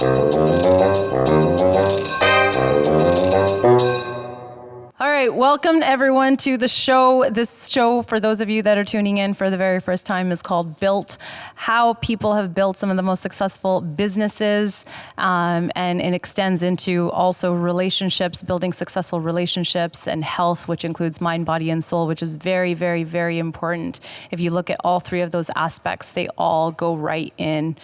All right, welcome everyone to the show. This show, for those of you that are tuning in for the very first time, is called Built, how people have built some of the most successful businesses, and it extends into also relationships, building successful relationships, and health, which includes mind, body, and soul, which is very, very, very important. If you look at all three of those aspects, they all go right in,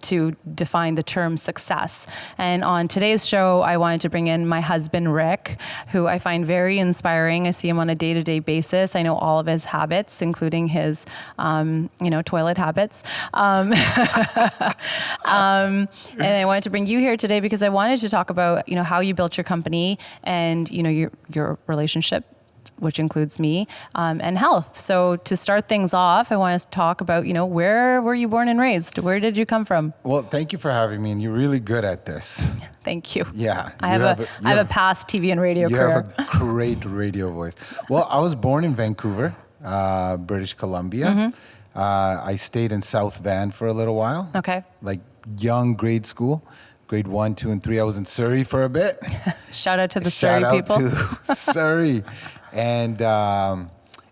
to define the term success. And on today's show, I wanted to bring in my husband, Rick, who I find very inspiring. I see him on a day-to-day basis. I know all of his habits, including his, toilet habits. And I wanted to bring you here today because I wanted to talk about, how you built your company and, your relationship, which includes me, and health. So to start things off, I want to talk about, where were you born and raised? Where did you come from? Well, thank you for having me, and you're really good at this. Thank you. Yeah. I have a past TV and radio career. You have a great radio voice. Well, I was born in Vancouver, British Columbia. Mm-hmm. I stayed in South Van for a little while. Okay. Like young grade school. Grade 1, 2, and 3. I was in Surrey for a bit. Shout out to the Surrey people. Shout out to Surrey. And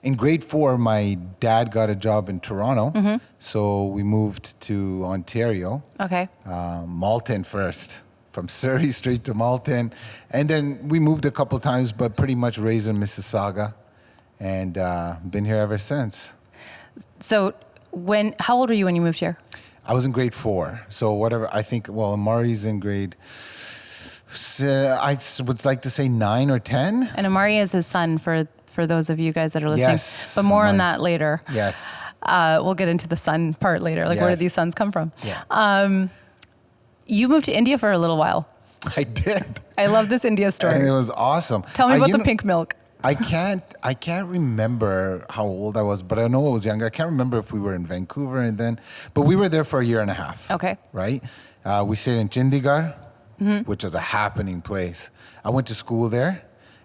in grade 4, my dad got a job in Toronto. Mm-hmm. So we moved to Ontario. Okay. Malton first. From Surrey straight to Malton. And then we moved a couple times, but pretty much raised in Mississauga. And been here ever since. So how old were you when you moved here? I was in grade 4. So whatever, I think, Amari's in grade, I would like to say 9 or 10. And Amari is his son, for those of you guys that are listening. Yes. But more on that later. Yes. We'll get into the son part later. Like, yes. Where did these sons come from? Yeah. You moved to India for a little while. I did. I love this India story. And it was awesome. Tell me about the pink milk. I can't remember how old I was, but I know I was younger. I can't remember if we were in Vancouver but we were there for a year and a half. Okay. Right? We stayed in Chandigarh, mm-hmm. which is a happening place. I went to school there,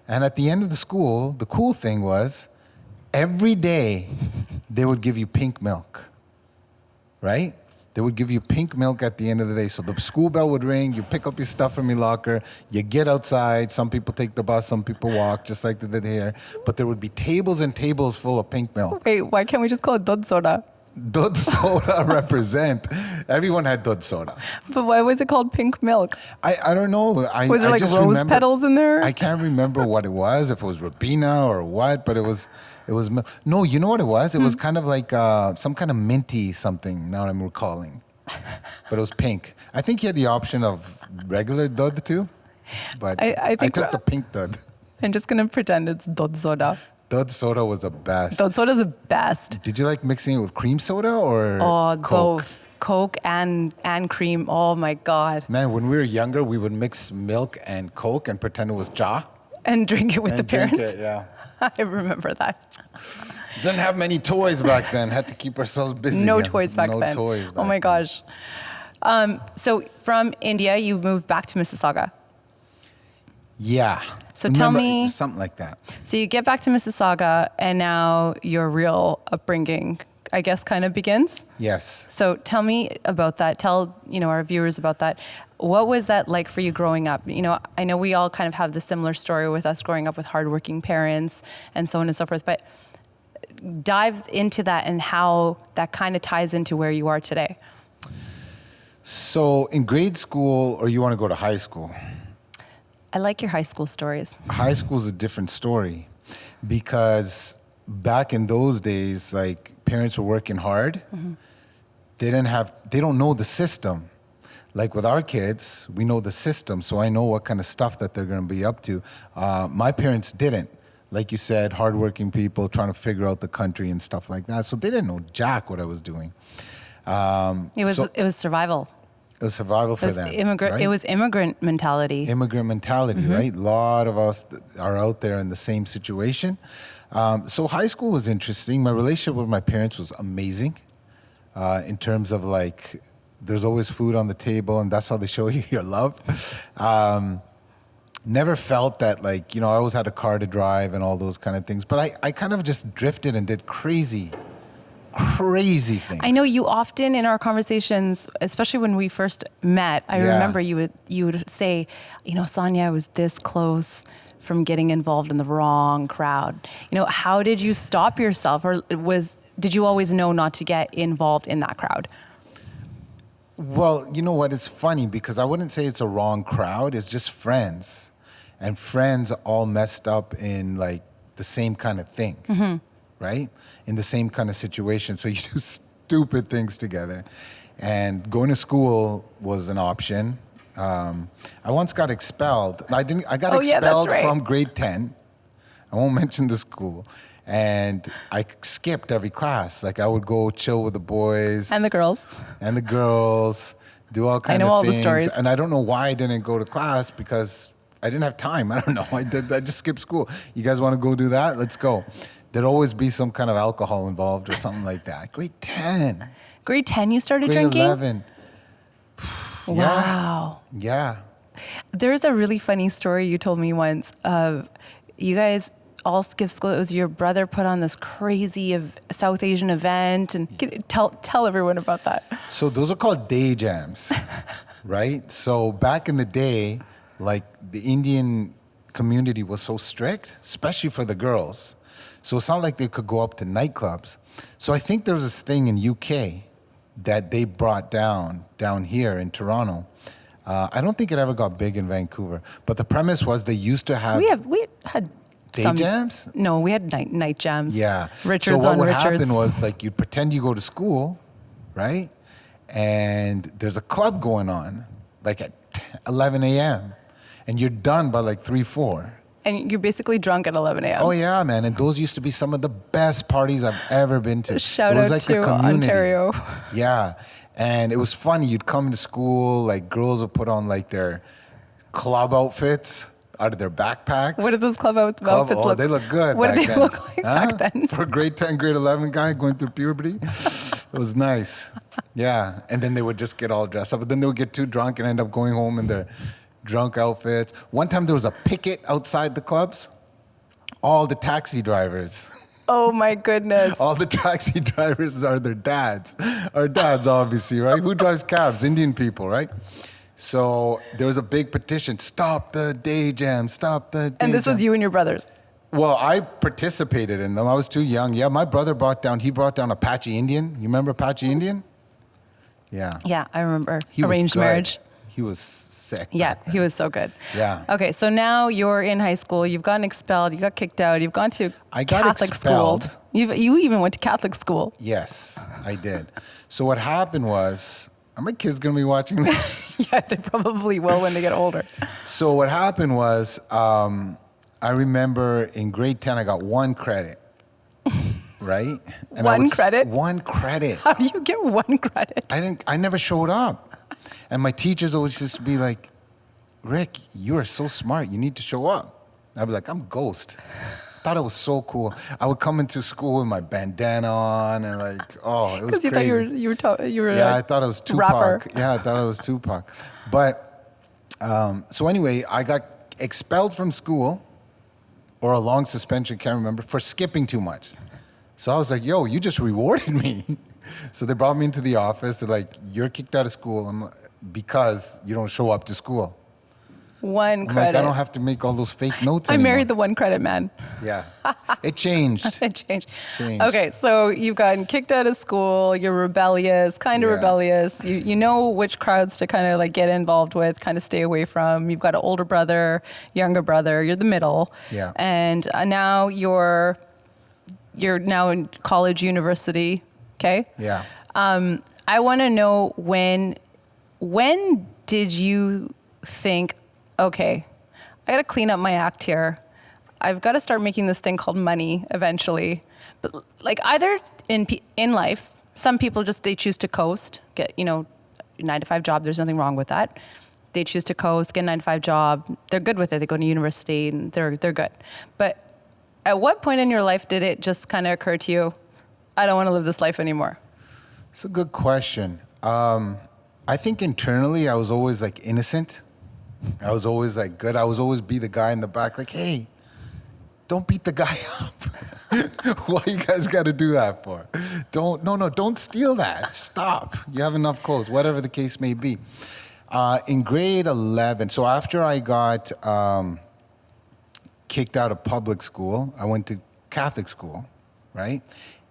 and at the end of the school, the cool thing was every day they would give you pink milk, right? They would give you pink milk at the end of the day. So the school bell would ring, you pick up your stuff from your locker, you get outside, some people take the bus, some people walk, just like they did here. But there would be tables and tables full of pink milk. Wait, why can't we just call it Dud Soda? Dud Soda represent. Everyone had Dud Soda. But why was it called pink milk? I don't know. Was there rose petals in there? I can't remember what it was, if it was Ribena or what, but it was milk. No, you know what it was? It was kind of like some kind of minty something, now I'm recalling. But it was pink. I think you had the option of regular Dud too, but I took the pink Dud. I'm just going to pretend it's Dud Soda. Dud Soda was the best. Dud Soda's the best. Did you like mixing it with cream soda or Coke? Both. Coke and cream. Oh my God. Man, when we were younger, we would mix milk and Coke and pretend it was cha. And drink it with the parents? Drink it, yeah. I remember that. Didn't have many toys back then. Had to keep ourselves busy. No toys back then. No toys back Oh my gosh. So from India, you moved back to Mississauga. Yeah. So tell me. Something like that. So you get back to Mississauga and now your real upbringing, I guess, kind of begins? Yes. So tell me about that. Tell, our viewers about that. What was that like for you growing up? I know we all kind of have the similar story with us growing up with hardworking parents and so on and so forth, but dive into that and how that kind of ties into where you are today. So in grade school, or you want to go to high school? I like your high school stories. High school is a different story because back in those days, like parents were working hard. Mm-hmm. They don't know the system. Like with our kids, we know the system, so I know what kind of stuff that they're going to be up to. My parents didn't. Like you said, hardworking people trying to figure out the country and stuff like that. So they didn't know jack what I was doing. It was survival. It was survival for them. Right? It was immigrant mentality. Immigrant mentality, mm-hmm. right? A lot of us are out there in the same situation. So high school was interesting. My relationship with my parents was amazing in terms of like, there's always food on the table and that's how they show you your love. Never felt that like, I always had a car to drive and all those kind of things. But I kind of just drifted and did crazy crazy things. I know you often in our conversations, especially when we first met, I remember you would say, Sonia, I was this close from getting involved in the wrong crowd. How did you stop yourself, or did you always know not to get involved in that crowd? Well, you know what? It's funny because I wouldn't say it's a wrong crowd. It's just friends. And friends all messed up in like the same kind of thing, right? In the same kind of situation. So you do stupid things together. And going to school was an option. I once got expelled. I got expelled from grade 10. I won't mention the school. And I skipped every class. Like I would go chill with the boys. And the girls. And the girls. Do all kinds of things. I know all the stories. And I don't know why I didn't go to class because I didn't have time. I don't know. I just skipped school. You guys want to go do that? Let's go. There'd always be some kind of alcohol involved or something like that. Grade 10. Grade 10 you started grade drinking? 11. Wow. Yeah. There's a really funny story you told me once of you guys all skipped school. It was your brother put on this crazy South Asian event. And tell everyone about that. So those are called day jams, right? So back in the day, like the Indian community was so strict, especially for the girls. So it's not like they could go up to nightclubs. So I think there was this thing in UK that they brought down here in Toronto. I don't think it ever got big in Vancouver. But the premise was they used to have... We had day jams? No, we had night jams. Yeah. Richards so on what would Richards. happen was like you'd pretend you go to school, right? And there's a club going on like at 11 a.m. And you're done by like 3, 4. And you're basically drunk at 11 a.m. Oh, yeah, man. And those used to be some of the best parties I've ever been to. Shout out to Ontario. Yeah. And it was funny. You'd come to school, like girls would put on like their club outfits out of their backpacks. What did those club outfits look? They look good. What back did they then. look like back then? For a grade 10, grade 11 guy going through puberty, it was nice. Yeah. And then they would just get all dressed up. But then they would get too drunk and end up going home in their drunk outfits. One time there was a picket outside the clubs. All the taxi drivers. Oh my goodness. All the taxi drivers are their dads. Our dads, obviously, right? Who drives cabs? Indian people, right? So there was a big petition. Stop the day jam. Stop the day And this jam. was you and your brothers? Well, I participated in them. I was too young. Yeah, my brother brought down Apache Indian. You remember Apache Indian? Yeah. Yeah, I remember. He was Arranged good. marriage. He was sick. Yeah, he was so good. Yeah. Okay, so now you're in high school. You've gotten expelled. You got kicked out. You've gone to Catholic expelled. school. You even went to Catholic school. Yes, I did. So what happened was, are my kids going to be watching this? Yeah, they probably will when they get older. So what happened was, I remember in grade 10, I got 1 credit, right? And One credit? 1 credit. How do you get 1 credit? I never showed up. And my teachers always used to be like, Rick, you are so smart. You need to show up. I'd be like, I'm Ghost. Thought it was so cool. I would come into school with my bandana on and like, oh, it was crazy. Because you thought you were I thought it was Tupac. Rapper. Yeah, I thought it was Tupac. But, so anyway, I got expelled from school or a long suspension, can't remember, for skipping too much. So I was like, yo, you just rewarded me. So they brought me into the office. They're like, you're kicked out of school because you don't show up to school. 1 I'm credit. like, I don't have to make all those fake notes I anymore. married the 1 credit man. Yeah. It changed. It changed. Changed. Okay, so you've gotten kicked out of school. You're rebellious, kind of Yeah. rebellious. You know which crowds to kind of like get involved with, kind of stay away from. You've got an older brother, younger brother. You're the middle. Yeah. And now you're now in college, university. Okay. Yeah. I want to know when did you think, okay, I got to clean up my act here. I've got to start making this thing called money eventually. But like either in life, some people they choose to coast, get, 9-to-5 job. There's nothing wrong with that. They choose to coast, get a 9-to-5 job. They're good with it. They go to university and they're good. But at what point in your life did it just kind of occur to you, I don't want to live this life anymore? It's a good question. I think internally I was always like innocent. I was always like good. I was always be the guy in the back like, hey, don't beat the guy up. Why you guys got to do that for? Don't steal that. Stop. You have enough clothes, whatever the case may be. In grade 11, so after I got kicked out of public school, I went to Catholic school, right?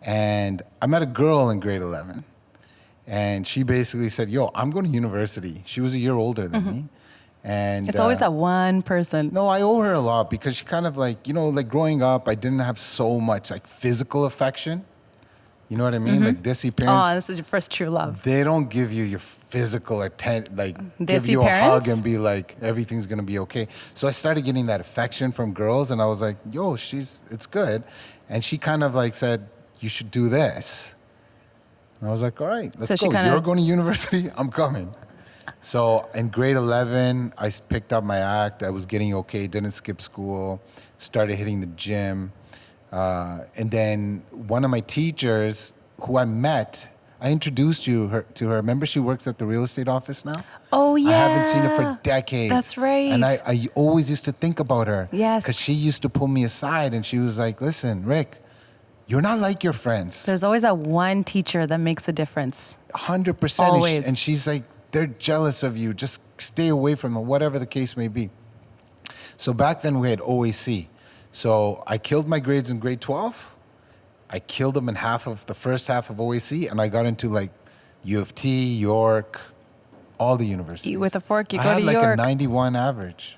And I met a girl in grade 11. And she basically said, yo, I'm going to university. She was a year older than me. And It's always that one person. no, I owe her a lot because she kind of like, like growing up, I didn't have so much like physical affection. You know what I mean? Like Desi Oh, parents, this is your first true love. they don't give you your physical attention, like give Desi you a hug parents? and be like, everything's going to be okay. So I started getting that affection from girls and I was like, yo, it's good. And she kind of like said, you should do this. And I was like, all right, let's So she go. kinda- You're going to university, I'm coming. So in grade 11, I picked up my act. I was getting okay, didn't skip school, started hitting the gym. And then one of my teachers who I met, I introduced to her. Remember she works at the real estate office now? Oh, yeah. I haven't seen her for decades. That's right. And I always used to think about her. Yes. Because she used to pull me aside and she was like, listen, Rick, you're not like your friends. There's always that one teacher that makes a difference. 100%. Always. And she's like, they're jealous of you. Just stay away from them, whatever the case may be. So back then we had OAC. So I killed my grades in grade 12. I killed them in the first half of OAC, and I got into like U of T, York, all the universities. Eat with a fork, you I go had to like York. a 91 average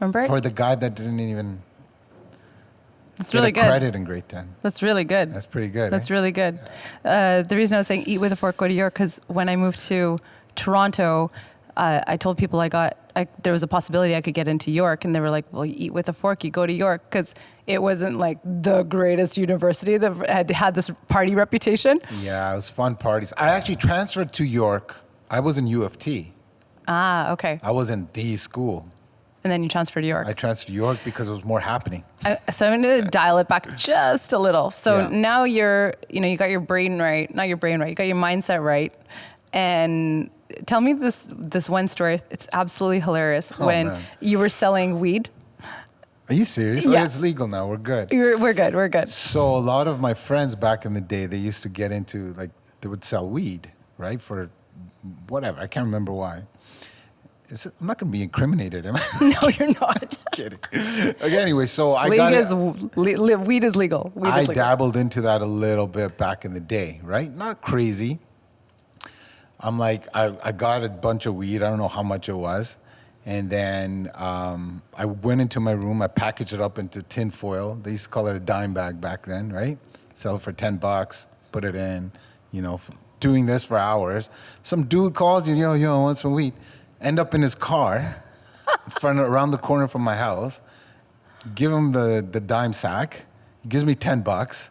Remember? for the guy that didn't even That's get really a good. credit in grade 10. That's really good. That's pretty good. That's eh? really good. The reason I was saying eat with a fork, go to York, because when I moved to Toronto, I told people there was a possibility I could get into York, and they were like, well, you eat with a fork, you go to York, because it wasn't like the greatest university that had this party reputation. Yeah, it was fun parties. I actually transferred to York. I was in U of T. Ah, okay. I was in the school. And then you transferred to York. I transferred to York because it was more happening. So I'm going to dial it back just a little. So Yeah. now you got your brain right, not your brain right, you got your mindset right. And tell me this one story. It's absolutely hilarious. Oh, when man. you were selling weed. Are you serious? Yeah. Oh, it's legal now. We're good. We're good. We're good. So a lot of my friends back in the day, they used to get into, like, they would sell weed, right? For whatever. I can't remember why. I'm not going to be incriminated, am I? No, you're not. Kidding. Okay, anyway, so I Weed is legal. Weed I is legal. dabbled into that a little bit back in the day, right? Not crazy. I'm like, I got a bunch of weed. I don't know how much it was. And then I went into my room. I packaged it up into tin foil. They used to call it a dime bag back then, right? Sell it for $10, put it in, doing this for hours. Some dude calls you, yo, I want some weed. End up in his car around the corner from my house. Give him the dime sack. He gives me $10,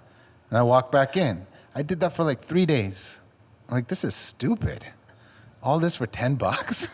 and I walk back in. I did that for like 3 days. I'm like, this is stupid. All this for $10?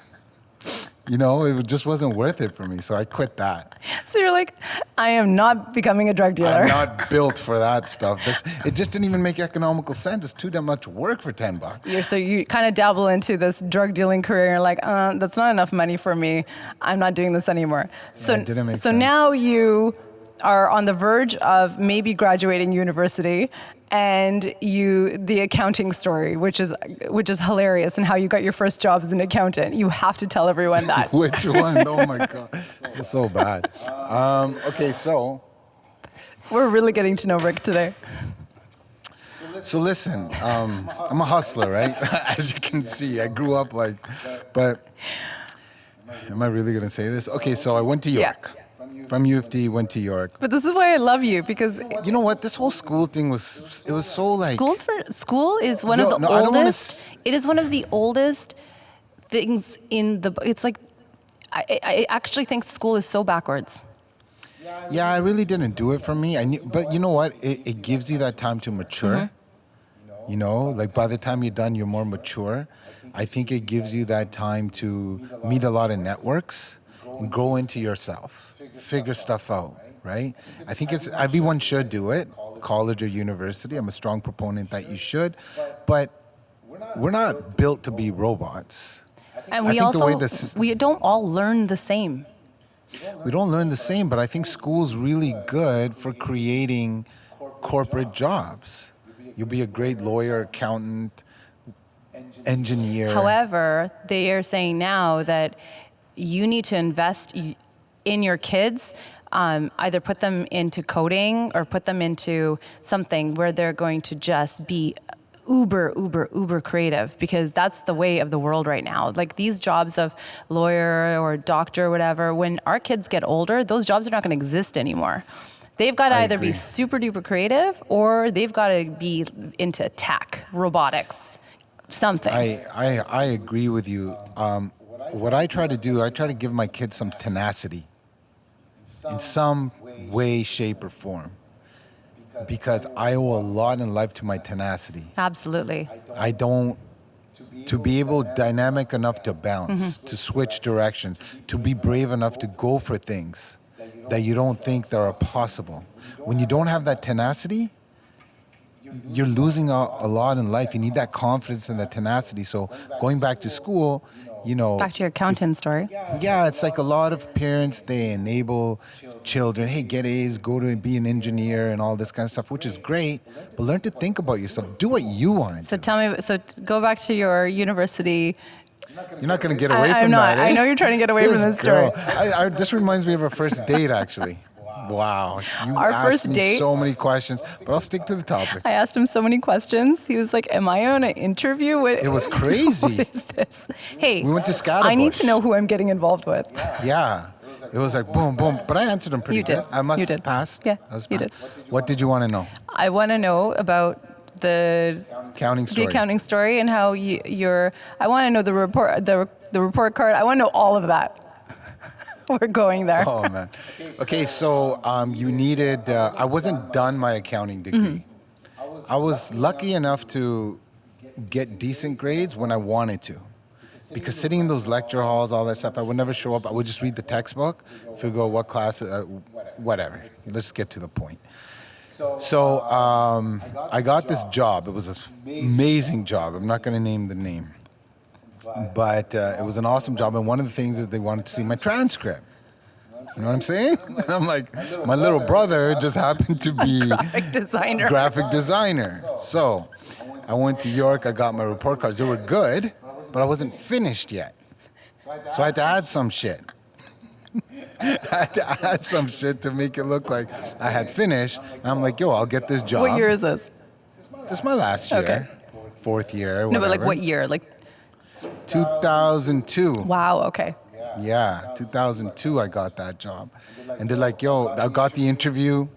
It just wasn't worth it for me, so I quit that. So you're like, I am not becoming a drug dealer. I'm not built for that stuff. It just didn't even make economical sense. It's too damn much work for $10. So you kind of dabble into this drug dealing career. And you're like, that's not enough money for me. I'm not doing this anymore. So, it didn't make so sense. now you are on the verge of maybe graduating university, and the accounting story, which is hilarious, and how you got your first job as an accountant. You have to tell everyone that. Which one? Oh my God, it's so bad. Okay, so We're really getting to know Rick today. So listen, I'm a hustler, right? As you can see, I grew up but am I really gonna say this? Okay, so I went to York. Yeah. From U of T, went to York. But this is why I love you, because You know what? This whole school thing was so like. school is one of the I don't wanna oldest. It is one of the oldest things in the. It's like, I actually think school is so backwards. Yeah, I really didn't do it for me. But you know what? It gives you that time to mature. Like by the time you're done, you're more mature. I think it gives you that time to meet a lot of networks and grow into yourself, figure stuff out, right? I think everyone should do it, college or university. I'm a strong proponent that you should, but we're not built to be robots. And I we think the also way this- we don't all learn the same. We don't learn the same, but I think school's really good for creating corporate jobs. You'll be a great lawyer, accountant, engineer. However, they are saying now that you need to invest in your kids, either put them into coding or put them into something where they're going to just be uber creative, because that's the way of the world right now. Like these jobs of lawyer or doctor or whatever, when our kids get older, those jobs are not going to exist anymore. They've got to either be super duper creative or they've got to be into tech, robotics, something. I agree with you. What I try to do, I try to give my kids some tenacity in some way, shape, or form. Because I owe a lot in life to my tenacity. Absolutely. I don't, to be able, dynamic enough to bounce, to switch directions, to be brave enough to go for things that you don't think that are possible. When you don't have that tenacity, you're losing a lot in life. You need that confidence and that tenacity. So going back to school, you know. Back to your accountant story. Yeah, it's like a lot of parents, they enable children, hey, get A's, go to be an engineer and all this kind of stuff, which is great, but learn to think about yourself. Do what you want to do. So tell me, go back to your university. You're not going to get away from I'm not. that, eh? I know you're trying to get away from this story. This reminds me of our first date, actually. Wow. You Our asked first me date? so many questions, but I'll stick to the topic. I asked him so many questions. He was like, am I on an interview? It was crazy. What is this? Hey, We went to Scatterbush. I need to know who I'm getting involved with. Yeah. It was like boom, boom. But I answered them pretty You did. good. I must You did. have passed. Yeah, I was you passed. did. What did you want to know? I want to know about the Accounting story. accounting story and how you're. I want to know the report card. I want to know all of that. We're going there. Oh, man. Okay, so you needed, I wasn't done my accounting degree. I was lucky enough to get decent grades when I wanted to. Because sitting in those lecture halls, all that stuff, I would never show up. I would just read the textbook, figure out what class, whatever. Let's get to the point. So I got this job. It was an amazing job. I'm not going to name the name. But it was an awesome job, and one of the things is they wanted to see my transcript. You know what I'm saying? And I'm like, my little brother just happened to be graphic designer. So I went to York, I got my report cards. They were good, but I wasn't finished yet. So I had to add some shit. I had to add some shit to make it look like I had finished. And I'm like, yo, I'll get this job. What year is this? This is my last year. Okay. Fourth year, No, whatever. but like what year? Like 2002. wow. Okay. Yeah, 2002 I got that job. And they're like, yo, I got the interview.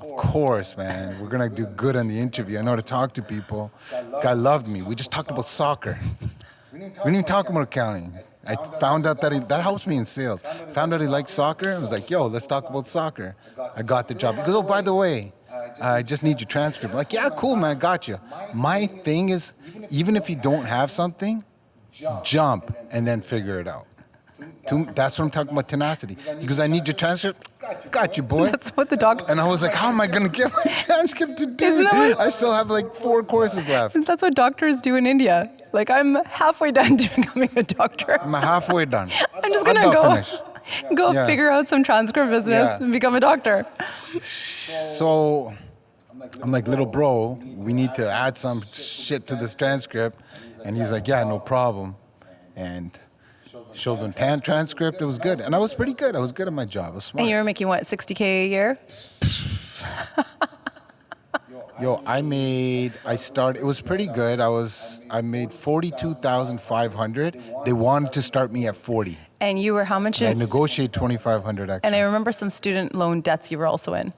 Of course, man. We're going to do good on the interview. I know how to talk to people. Guy loved me. We just talked about soccer. We didn't even talk about accounting. I found out that that helps me in sales. Found out he liked soccer. I was like, yo, let's talk about soccer. I got the job. He goes, oh, by the way, I just need your transcript. I'm like, yeah, cool, man, got you. My thing is, even if you don't have something, jump and then figure it out. That's what I'm talking about, tenacity. Because I need your transcript. Got you, boy. That's what the doctor. And I was like, how am I going to get my transcript to do? Isn't that what- I still have like 4 courses left. That's what doctors do in India. Like I'm halfway done to becoming a doctor. I'm halfay done. I'm just gonna go Yeah. figure out some transcript business Yeah. and become a doctor. So I'm like, little bro, we need to add some shit to this transcript. And he's like, yeah, no problem. And showed them transcript. It was good. And I was pretty good. I was good at my job. I was smart. And you were making what, $60K a year? Yo, it was pretty good. I made 42,500. They wanted to start me at 40. And you were how much I in? negotiated 2,500 extra. And I remember some student loan debts you were also in.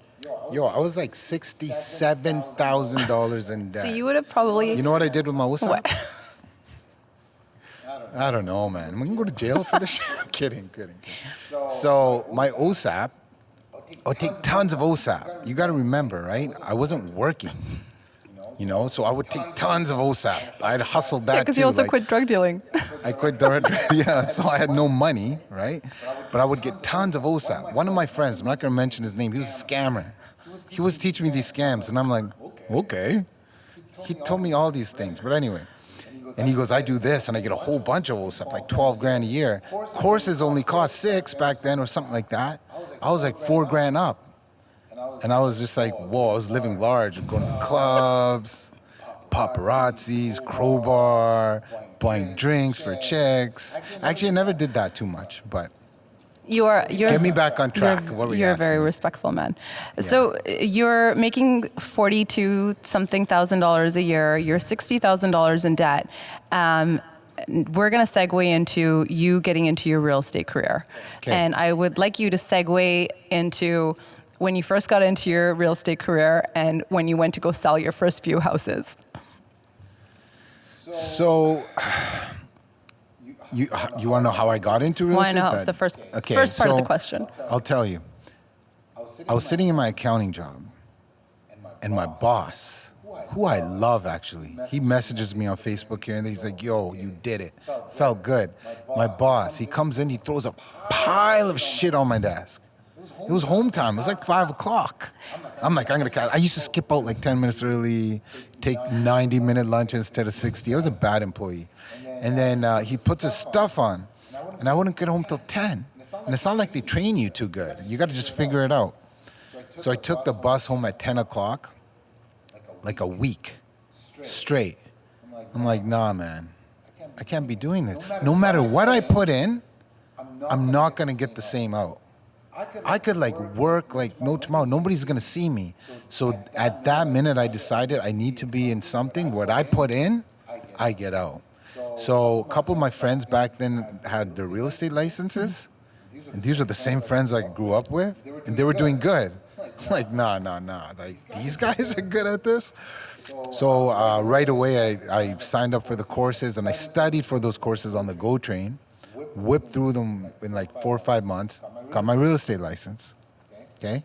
Yo, I was like $67,000 in debt. So you would have probably. You know what I did with my OSAP? What? I don't know, man. We can go to jail for this shit. I'm kidding. So my OSAP, I would take tons of OSAP. You got to remember, right? I wasn't working, so I would take tons of OSAP. I'd hustle that Because too. you also like, quit drug dealing. I quit yeah, so I had no money, right? But I would get tons of OSAP. One of my friends, I'm not going to mention his name, he was a scammer. He was teaching me these scams, and I'm like, okay. He told me all these things, but anyway. And he goes, I do this and I get a whole bunch of old stuff, like 12 grand a year. Courses only cost 6 back then or something like that. I was like 4 grand up. And I was just like, whoa, I was living large, going to clubs, paparazzis, crowbar, buying drinks for chicks. Actually, I never did that too much, but You're get me back on track. What were you You're a asking very me? respectful man. So you're making $42 something thousand a year. You're $60,000 in debt. We're going to segue into you getting into your real estate career. Okay. And I would like you to segue into when you first got into your real estate career and when you went to go sell your first few houses. So, you want to know how I got into real Why estate? not? The first part of the question. I'll tell you. I was sitting in my accounting job, and my boss, who I love actually, he messages me on Facebook here and there. He's like, yo, you did it. Felt good. My boss, he comes in, he throws a pile of shit on my desk. It was home time. It was like 5 o'clock. I'm like, I used to skip out like 10 minutes early, take 90-minute lunch instead of 60. I was a bad employee. And then he puts his stuff on, and I wouldn't get home till 10. And it's not like they train you too good. You got to just figure it out. So I took the bus home at 10 o'clock, like a week straight. I'm like, nah, man, I can't be doing this. No matter what I put in, I'm not going to get the same out. I could like work like no tomorrow. Nobody's going to see me. So at that minute, I decided I need to be in something. What I put in, I get out. So a couple of my friends back then had their real estate licenses. And these are the same friends I grew up with. And they were doing good. I'm like, nah. Like, these guys are good at this. So right away, I signed up for the courses. And I studied for those courses on the GO train. Whipped through them in like 4 or 5 months. Got my real estate license. Okay?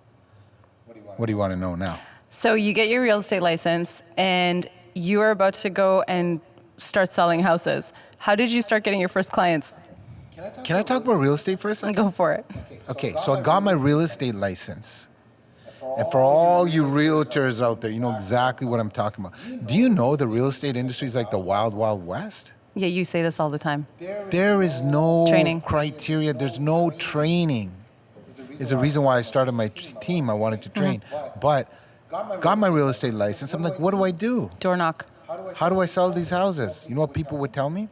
What do you want to know now? So you get your real estate license and you are about to go and start selling houses. How did you start getting your first clients? Can I talk about real estate for a second? Go for it. Okay, so I got my real estate license. And for all you realtors out there, you know exactly what I'm talking about. Do you know the real estate industry is like the wild, wild west? Yeah, you say this all the time. There is no Training. criteria. There's no training. It's the reason why I started my team. I wanted to train. But got my real estate license. I'm like, what do I do? Door knock. How do I sell these houses? You know what people would tell me?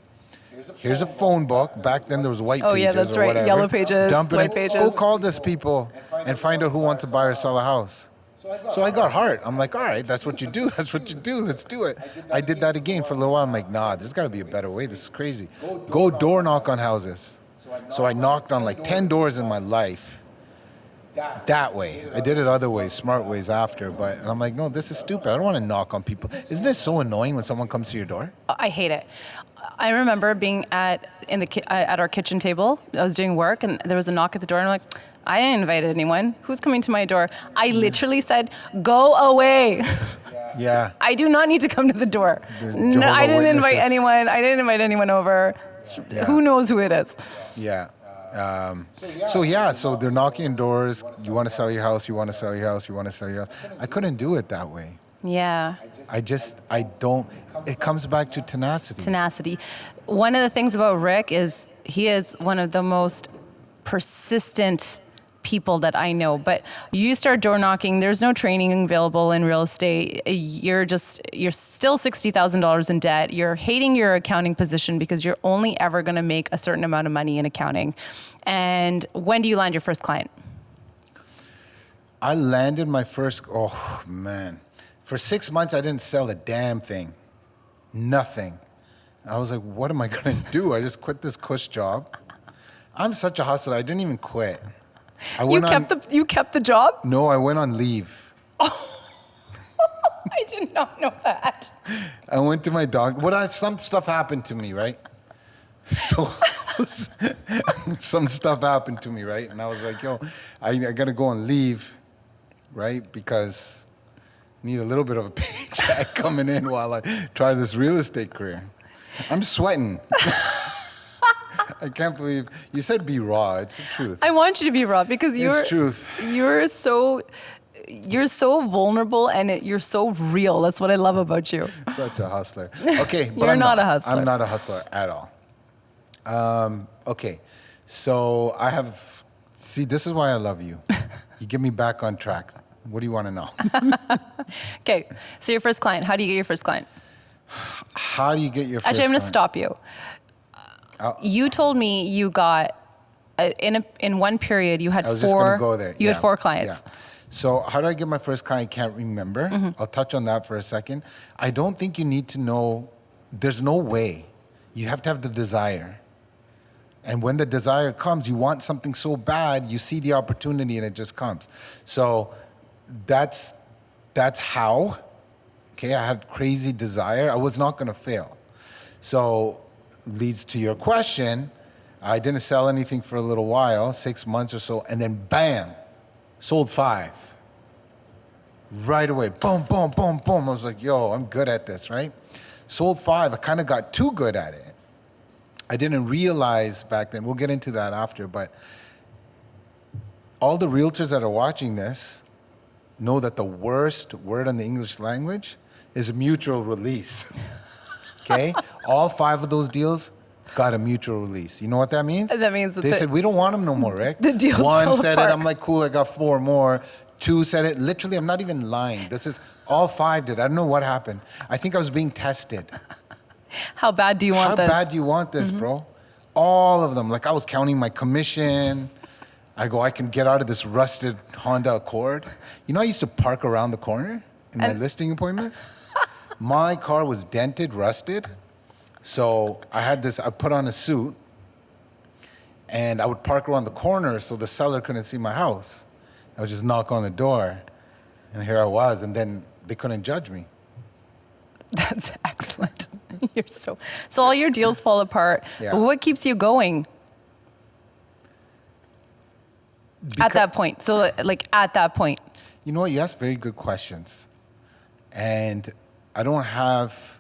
Here's a phone book. Back then there was white pages. Oh yeah, that's or right. whatever. Yellow pages, Dump it white in. pages. Go call these people and find out who wants to buy or sell a house. So I got heart. I'm like, all right, that's what you do. That's what you do. Let's do it. I did that again for a little while. I'm like, nah, there's got to be a better way. This is crazy. Go door knock on houses. So I knocked on like 10 doors in my life that way. I did it other ways, smart ways after. But I'm like, no, this is stupid. I don't want to knock on people. Isn't it so annoying when someone comes to your door? I hate it. I remember being at our kitchen table. I was doing work and there was a knock at the door and I'm like, I didn't invite anyone. Who's coming to my door? I literally said, go away. Yeah. I do not need to come to the door. No, I didn't invite anyone. I didn't invite anyone over. Yeah. Who knows who it is? Yeah. So they're knocking on doors. You want to sell your house. You want to sell your house. You want to sell your house. I couldn't do it that way. Yeah. I don't. It comes back to tenacity. Tenacity. One of the things about Rick is he is one of the most persistent people that I know. But you start door knocking, there's no training available in real estate. You're still $60,000 in debt. You're hating your accounting position because you're only ever going to make a certain amount of money in accounting. And when do you land your first client? I landed my first, oh man. For 6 months, I didn't sell a damn thing. Nothing. I was like, what am I going to do? I just quit this cush job. I'm such a hustler. I didn't even quit. You kept the job? No, I went on leave. I did not know that. I went to my dog. Some stuff happened to me, right? So some stuff happened to me, right? And I was like, yo, I got to go on leave, right? Because I need a little bit of a paycheck coming in while I try this real estate career. I'm sweating. I can't believe you said be raw. It's the truth. I want you to be raw because It's truth. You're so you're so vulnerable and you're so real. That's what I love about you. Such a hustler. Okay, but You're I'm not a hustler. I'm not a hustler at all. Okay, so I have. See, this is why I love you. You get me back on track. What do you want to know? Okay, so your first client. How do you get your first client? How do you get your first Actually, I'm going to client? stop you. You told me you got in one period you had I was just going to go there. You had 4 clients. Yeah. So how did I get my first client? I can't remember. I'll touch on that for a second. I don't think you need to know. There's no way. You have to have the desire. And when the desire comes, you want something so bad, you see the opportunity and it just comes. So that's how. Okay, I had crazy desire. I was not going to fail. So leads to your question. I didn't sell anything for a little while, 6 months or so, and then bam, sold 5. Right away, boom, boom, boom, boom. I was like, yo, I'm good at this, right? Sold 5. I kind of got too good at it. I didn't realize back then, we'll get into that after, but all the realtors that are watching this know that the worst word in the English language is mutual release. Okay? All 5 of those deals got a mutual release. You know what that means? That means that they said, we don't want them no more, Rick. The deals 1 fell said apart. it, I'm like, cool, I got 4 more. 2 said it. Literally, I'm not even lying. This is all 5 did. I don't know what happened. I think I was being tested. How bad do you want How this? bad do you want this, bro? All of them. Like I was counting my commission. I go, I can get out of this rusted Honda Accord. You know, I used to park around the corner in my listing appointments. My car was dented, rusted. So I had this, I put on a suit and I would park around the corner so the seller couldn't see my house. I would just knock on the door and here I was, and then they couldn't judge me. That's excellent. You're so all your deals fall apart. Yeah. What keeps you going at that point? So like at that point. You know what? You ask very good questions. And I don't have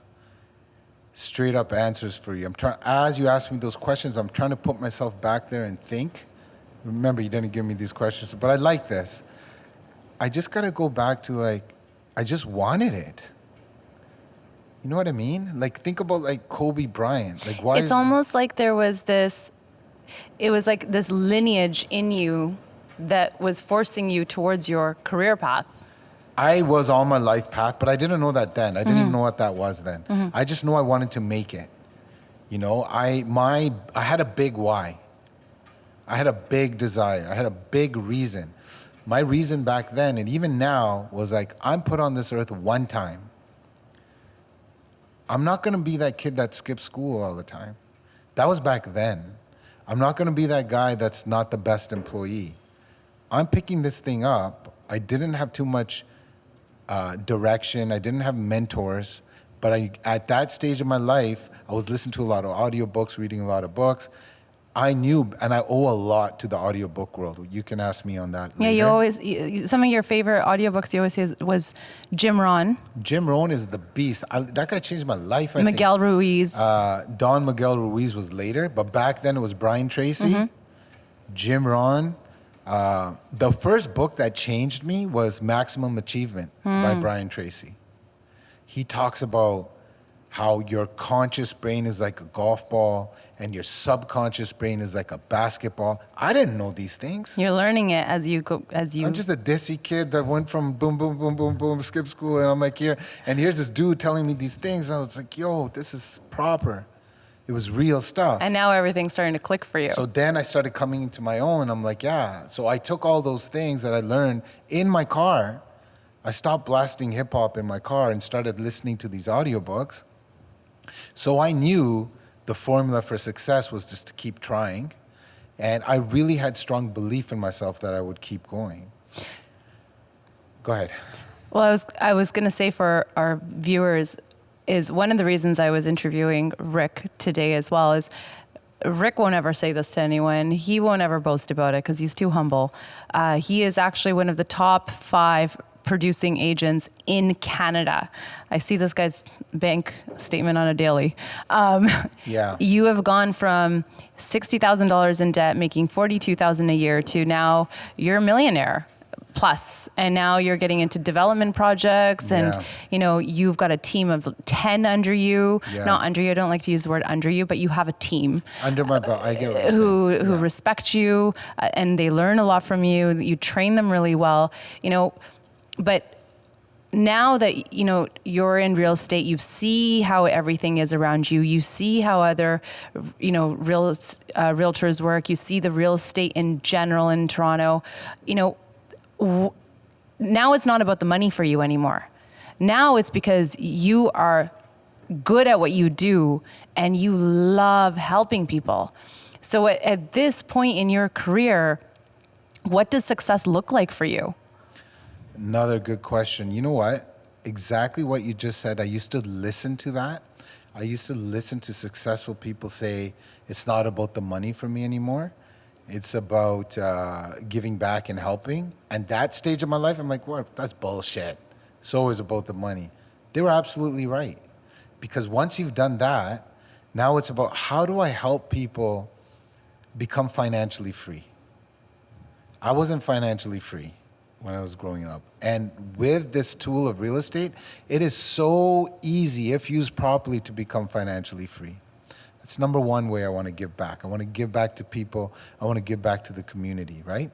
straight up answers for you. As you ask me those questions, I'm trying to put myself back there and think. Remember, you didn't give me these questions, but I like this. I just got to go back to like, I just wanted it. You know what I mean? Like, think about like Kobe Bryant. Like, why It's almost like there was this, it was like this lineage in you that was forcing you towards your career path. I was on my life path, but I didn't know that then. I didn't even know what that was then. I just know I wanted to make it. You know, I had a big why. I had a big desire. I had a big reason. My reason back then and even now was like, I'm put on this earth one time. I'm not going to be that kid that skips school all the time. That was back then. I'm not going to be that guy that's not the best employee. I'm picking this thing up. I didn't have too much direction. I didn't have mentors. But at that stage of my life, I was listening to a lot of audiobooks, reading a lot of books. I knew, and I owe a lot to the audiobook world. You can ask me on that later. Yeah, you always, some of your favorite audiobooks you always say was Jim Rohn. Jim Rohn is the beast. That guy changed my life, I Miguel Ruiz. Don Miguel Ruiz was later, but back then it was Brian Tracy, Jim Rohn. The first book that changed me was Maximum Achievement by Brian Tracy. He talks about how your conscious brain is like a golf ball and your subconscious brain is like a basketball. I didn't know these things. You're learning it as you go, I'm just a dissy kid that went from boom, boom, boom, boom, boom, skip school, and I'm like here, and here's this dude telling me these things, and I was like, yo, this is proper. It was real stuff. And now everything's starting to click for you. So then I started coming into my own. I'm like, yeah. So I took all those things that I learned in my car. I stopped blasting hip hop in my car and started listening to these audiobooks. So I knew the formula for success was just to keep trying. And I really had strong belief in myself that I would keep going. Go ahead. Well, I was going to say for our viewers is one of the reasons I was interviewing Rick today as well is Rick won't ever say this to anyone. He won't ever boast about it because he's too humble. He is actually one of the top 5 producing agents in Canada. I see this guy's bank statement on a daily. Yeah. You have gone from $60,000 in debt, making $42,000 a year, to now you're a millionaire. plus, and now you're getting into development projects, and Yeah. you know, you've got a team of 10 under you. Yeah. Not under you, I don't like to use the word under you, but you have a team Under my belt, I get what you're who saying. Yeah. respect you, and they learn a lot from you. You train them really well, you know. But now that you know you're in real estate, you see how everything is around you. You see how other, you know, realtors work. You see the real estate in general in Toronto. You know, now it's not about the money for you anymore. Now it's because you are good at what you do and you love helping people. So at this point in your career, what does success look like for you? Another good question. You know what? Exactly what you just said. I used to listen to that. I used to listen to successful people say, it's not about the money for me anymore. It's about giving back and helping. And that stage of my life, I'm like, well, that's bullshit. It's always about the money. They were absolutely right. Because once you've done that, now it's about how do I help people become financially free? I wasn't financially free when I was growing up. And with this tool of real estate, it is so easy, if used properly, to become financially free. That's number one way I want to give back. I want to give back to people. I want to give back to the community, right?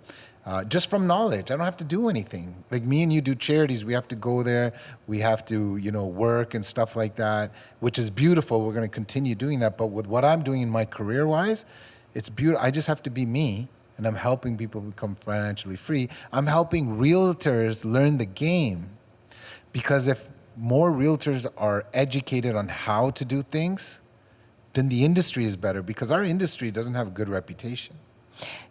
Just from knowledge. I don't have to do anything. Like me and you do charities. We have to go there. We have to, you know, work and stuff like that, which is beautiful. We're going to continue doing that. But with what I'm doing in my career-wise, it's beautiful. I just have to be me. And I'm helping people become financially free. I'm helping realtors learn the game. Because if more realtors are educated on how to do things, then the industry is better, because our industry doesn't have a good reputation.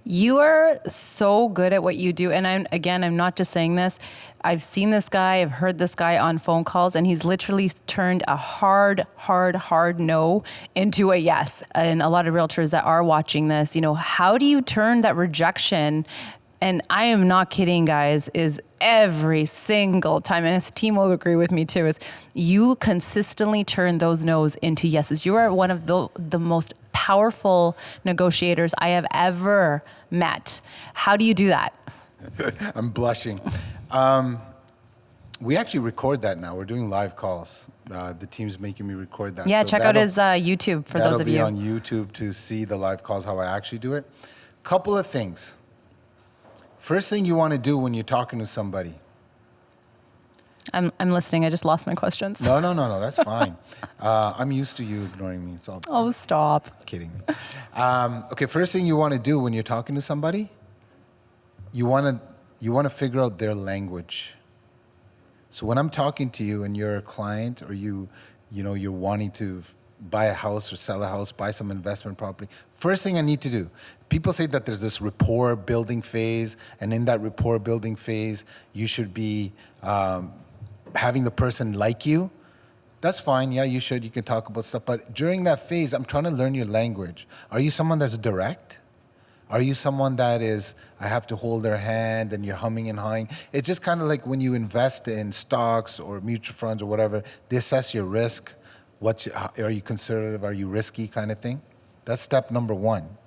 You are so good at what you do. And I'm not just saying this. I've seen this guy, I've heard this guy on phone calls, and he's literally turned a hard no into a yes. And a lot of realtors that are watching this, you know, how do you turn that rejection? And I am not kidding, guys, is every single time, and his team will agree with me too, is you consistently turn those no's into yeses. You are one of the most powerful negotiators I have ever met. How do you do that? I'm blushing. We actually record that now. We're doing live calls. The team's making me record that. Yeah, So check out his YouTube for those of you. That'll be on YouTube to see the live calls, how I actually do it. Couple of things. First thing you want to do when you're talking to somebody. I'm listening. I just lost my questions. No, that's fine. I'm used to you ignoring me. It's all Oh, stop. kidding me. Okay, first thing you want to do when you're talking to somebody, you want to figure out their language. So when I'm talking to you and you're a client, or you're wanting to buy a house or sell a house, buy some investment property, first thing I need to do, people say that there's this rapport building phase, and in that rapport building phase, you should be having the person like you. That's fine. Yeah, you should. You can talk about stuff. But during that phase, I'm trying to learn your language. Are you someone that's direct? Are you someone that is, I have to hold their hand and you're humming and hawing? It's just kind of like when you invest in stocks or mutual funds or whatever, they assess your risk. Are you conservative? Are you risky, kind of thing? That's step number one.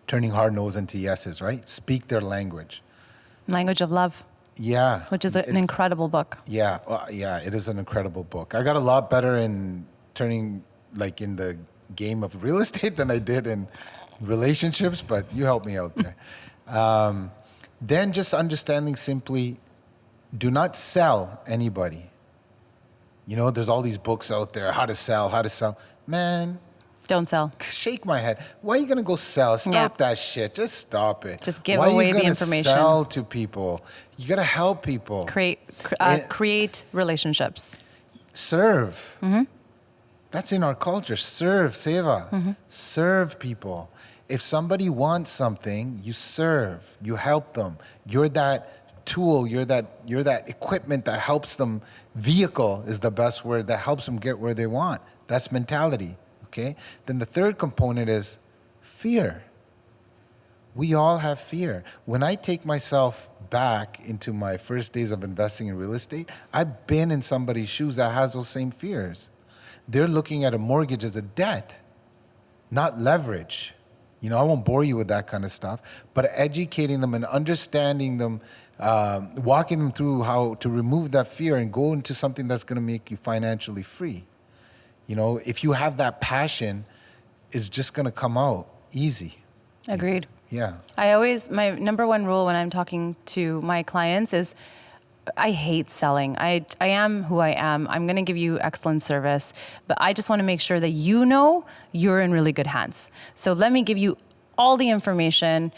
Turning hard no's into yeses, right? Speak their language. Language of Love. Yeah. Which is an incredible book. Yeah, it is an incredible book. I got a lot better in turning, like, in the game of real estate than I did in relationships, but you helped me out there. Then just understanding simply, do not sell anybody. You know, there's all these books out there, how to sell. Man, Don't sell. shake my head. Why are you going to go sell? Stop that shit. Just stop it. Just give Why away are you the gonna information. Sell to people. You got to help people. Create relationships. Serve. Mm-hmm. That's in our culture. Serve, seva. Mm-hmm. Serve people. If somebody wants something, you serve. You help them. You're that tool. You're that equipment that helps them. Vehicle is the best word, that helps them get where they want. That's mentality. Okay? Then the third component is fear. We all have fear. When I take myself back into my first days of investing in real estate, I've been in somebody's shoes that has those same fears. They're looking at a mortgage as a debt, not leverage. You know, I won't bore you with that kind of stuff, but educating them and understanding them, walking them through how to remove that fear and go into something that's going to make you financially free. You know, if you have that passion, it's just going to come out easy. Agreed. Yeah. My number one rule when I'm talking to my clients is I hate selling. I am who I am. I'm going to give you excellent service, but I just want to make sure that you know you're in really good hands. So let me give you all the information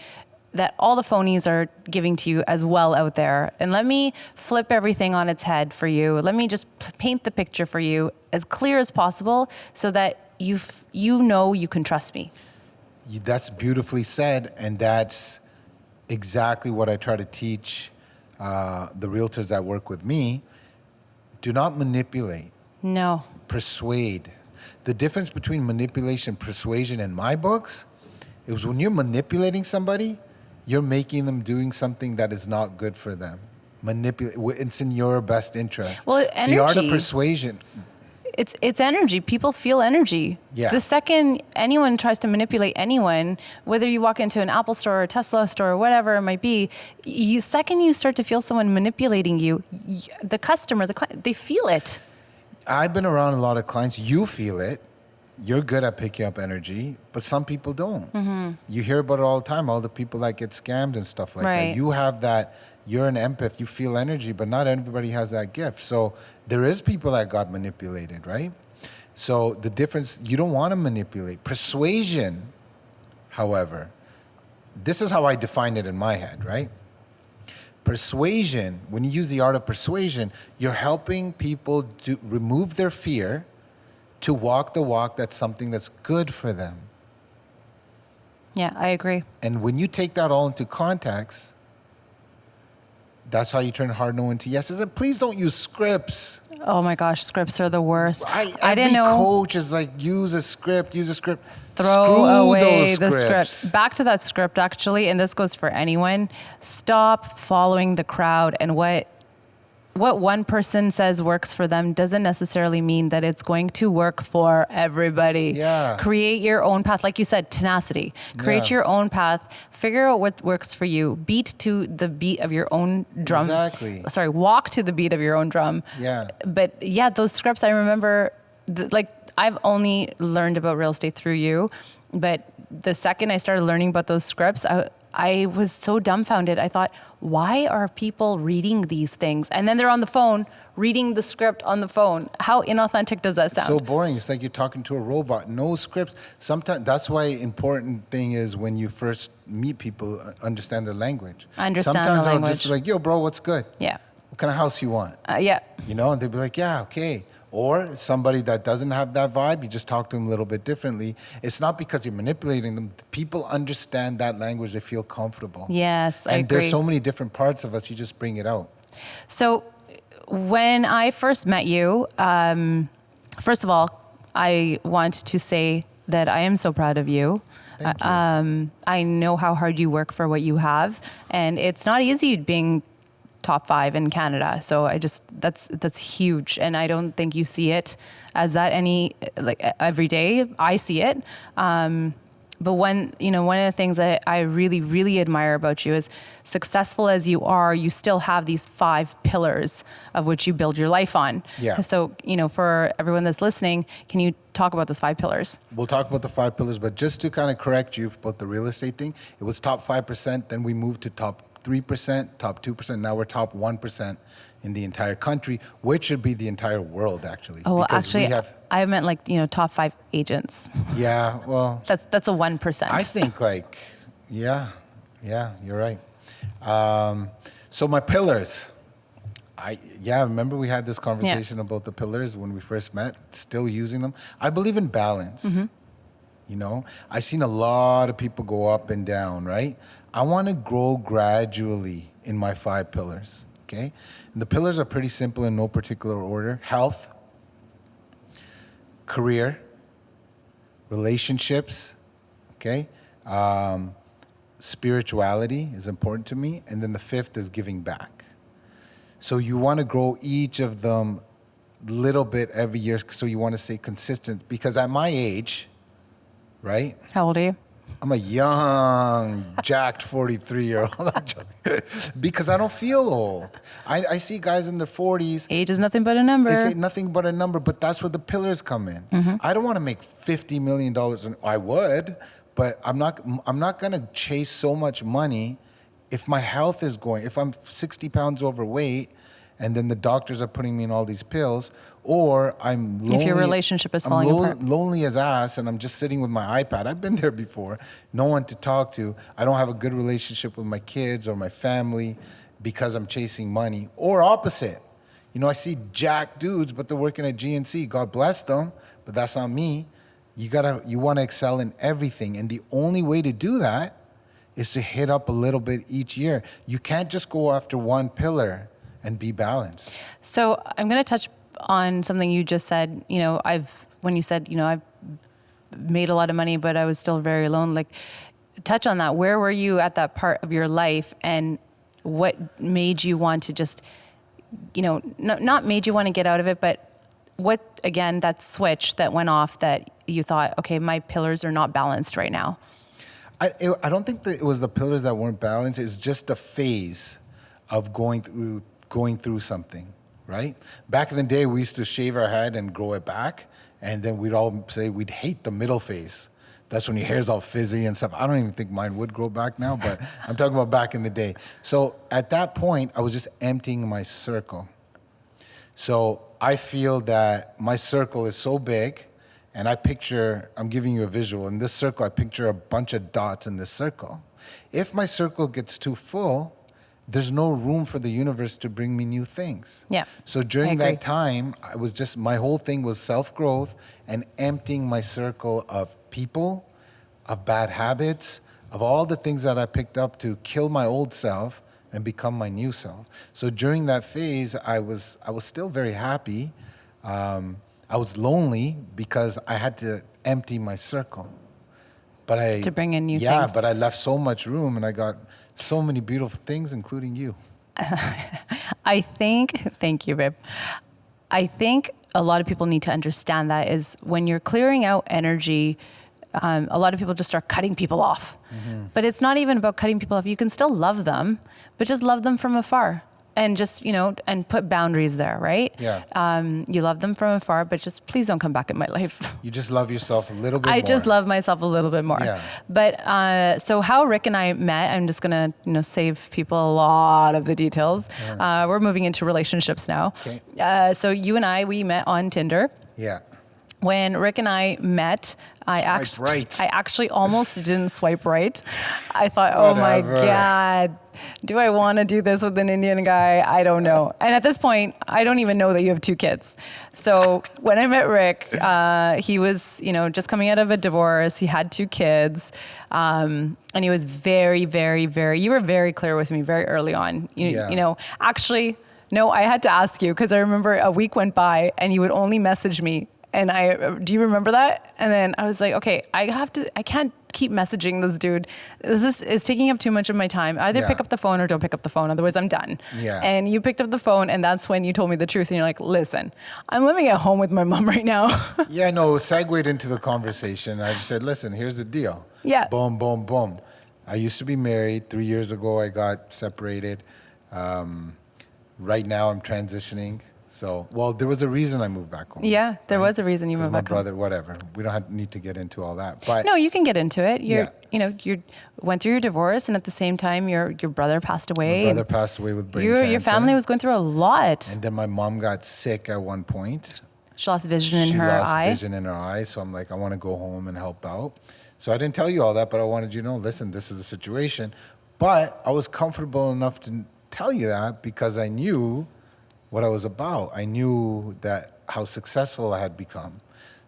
that all the phonies are giving to you as well out there. And let me flip everything on its head for you. Let me just paint the picture for you as clear as possible so that you know you can trust me. That's beautifully said, and that's exactly what I try to teach the realtors that work with me. Do not manipulate. No. Persuade. The difference between manipulation and persuasion in my books is when you're manipulating somebody, you're making them doing something that is not good for them. It's in your best interest. Well, energy. The art of persuasion. It's energy. People feel energy. Yeah. The second anyone tries to manipulate anyone, whether you walk into an Apple store or a Tesla store or whatever it might be, second you start to feel someone manipulating you, the customer, the client, they feel it. I've been around a lot of clients. You feel it. You're good at picking up energy, but some people don't. Mm-hmm. You hear about it all the time, all the people that get scammed and stuff like that. You have that, you're an empath, you feel energy, but not everybody has that gift. So there is people that got manipulated, right? So the difference, you don't want to manipulate. Persuasion, however, this is how I define it in my head, right? Persuasion, when you use the art of persuasion, you're helping people to remove their fear to walk the walk that's something that's good for them. Yeah, I agree. And when you take that all into context, that's how you turn hard no into yeses. And please don't use scripts. Oh my gosh, scripts are the worst. I didn't know. Coach is like, use a script. Throw away the script. Back to that script, actually, and this goes for anyone. Stop following the crowd, and what one person says works for them doesn't necessarily mean that it's going to work for everybody. Yeah. Create your own path. Like you said, tenacity. Create your own path. Figure out what works for you. Beat to the beat of your own drum. Exactly. Sorry, walk to the beat of your own drum. Yeah. But yeah, those scripts, I remember, I've only learned about real estate through you, but the second I started learning about those scripts, I was so dumbfounded. I thought, why are people reading these things? And then they're on the phone, reading the script on the phone. How inauthentic does that sound? So boring. It's like you're talking to a robot. No scripts. Sometimes that's why important thing is when you first meet people, understand their language. Sometimes I'll just be like, yo, bro, what's good? Yeah. What kind of house you want? Yeah. You know, and they'd be like, yeah, okay. Or somebody that doesn't have that vibe, you just talk to them a little bit differently. It's not because you're manipulating them. People understand that language. They feel comfortable. Yes, I agree. And there's so many different parts of us. You just bring it out. So when I first met you, first of all, I want to say that I am so proud of you. Thank you. I know how hard you work for what you have. And it's not easy being top 5 in Canada. So that's huge. And I don't think you see it as that every day. I see it. But one of the things that I really, really admire about you is, successful as you are, you still have these 5 pillars of which you build your life on. Yeah. So, for everyone that's listening, can you talk about those 5 pillars? We'll talk about the 5 pillars, but just to kind of correct you about the real estate thing, it was top 5%, then we moved to top 3%, top 2%. Now we're top 1% in the entire country, which should be the entire world, actually. Oh, well, actually, I meant top 5 agents. Yeah, well. That's a 1%. I think yeah, you're right. So my pillars. Remember we had this conversation about the pillars when we first met, still using them. I believe in balance. Mm-hmm. I've seen a lot of people go up and down, right? I want to grow gradually in my 5 pillars, okay? And the pillars are pretty simple in no particular order. Health, career, relationships, okay? Spirituality is important to me. And then the 5th is giving back. So you want to grow each of them a little bit every year. So you want to stay consistent, because at my age, right? How old are you? I'm a young, jacked 43-year-old. I'm joking. Because I don't feel old. I see guys in their 40s. Age is nothing but a number. They say nothing but a number, but that's where the pillars come in. I don't want to make $50 million. I would, but I'm not going to chase so much money if my health is going, if I'm 60 pounds overweight and then the doctors are putting me in all these pills, or I'm lonely. If your relationship is falling apart. Lonely as ass, and I'm just sitting with my iPad. I've been there before. No one to talk to. I don't have a good relationship with my kids or my family because I'm chasing money. Or opposite. You know, I see jack dudes, but they're working at GNC. God bless them, but that's not me. You want to excel in everything, and the only way to do that is to hit up a little bit each year. You can't just go after one pillar and be balanced. So I'm going to touch on something you just said. You know, when you said, you know, I've made a lot of money, but I was still very alone. Like, touch on that. Where were you at that part of your life, and what made you want to just, you know, not made you want to get out of it, but what, again, that switch that went off that you thought, okay, my pillars are not balanced right now? I don't think that it was the pillars that weren't balanced. It's just a phase of going through something, right? Back in the day, we used to shave our head and grow it back, and then we'd all say we'd hate the middle phase. That's when your hair's all fizzy and stuff. I don't even think mine would grow back now, but I'm talking about back in the day. So at that point, I was just emptying my circle. So I feel that my circle is so big, and I'm giving you a visual. In this circle, I picture a bunch of dots in this circle. If my circle gets too full, there's no room for the universe to bring me new things. Yeah. So during that time, my whole thing was self-growth and emptying my circle of people, of bad habits, of all the things that I picked up to kill my old self and become my new self. So during that phase, I was still very happy. I was lonely because I had to empty my circle. To bring in new things. Yeah, but I left so much room, and I got so many beautiful things, including you. Thank you, babe. I think a lot of people need to understand that is when you're clearing out energy, a lot of people just start cutting people off. But it's not even about cutting people off. You can still love them, but just love them from afar. And just, you know, and put boundaries there, right? Yeah. You love them from afar, but just please don't come back in my life. You just love yourself a little bit more. I just love myself a little bit more. Yeah. But so how Rick and I met, I'm just gonna, you know, save people a lot of the details. Yeah. We're moving into relationships now. Okay. So you and I, we met on Tinder. Yeah. When Rick and I met, I actually almost didn't swipe right. I thought, oh my God, do I want to do this with an Indian guy? I don't know. And at this point, I don't even know that you have 2 kids. So when I met Rick, he was, you know, just coming out of a divorce. He had 2 kids. And he was very, very, very, you were very clear with me very early on. You know, actually, no, I had to ask you because I remember a week went by and you would only message me. And do you remember that? And then I was like, okay, I can't keep messaging this dude. This is taking up too much of my time. Either pick up the phone or don't pick up the phone. Otherwise I'm done. Yeah. And you picked up the phone, and that's when you told me the truth. And you're like, listen, I'm living at home with my mom right now. Yeah, no, it segued into the conversation. I just said, listen, here's the deal. Yeah. Boom, boom, boom. I used to be married. 3 years ago, I got separated. Right now, I'm transitioning. So, well, there was a reason I moved back home. Yeah, there was a reason you moved back home. My brother, whatever. We don't need to get into all that. But no, you can get into it. You went through your divorce, and at the same time, your brother passed away. My brother passed away with brain cancer. Your family was going through a lot. And then my mom got sick at one point. She lost vision in her eye. Vision in her eye. So I'm like, I want to go home and help out. So I didn't tell you all that, but I wanted you to know, listen, this is the situation. But I was comfortable enough to tell you that because I knew what I was about. I knew that how successful I had become.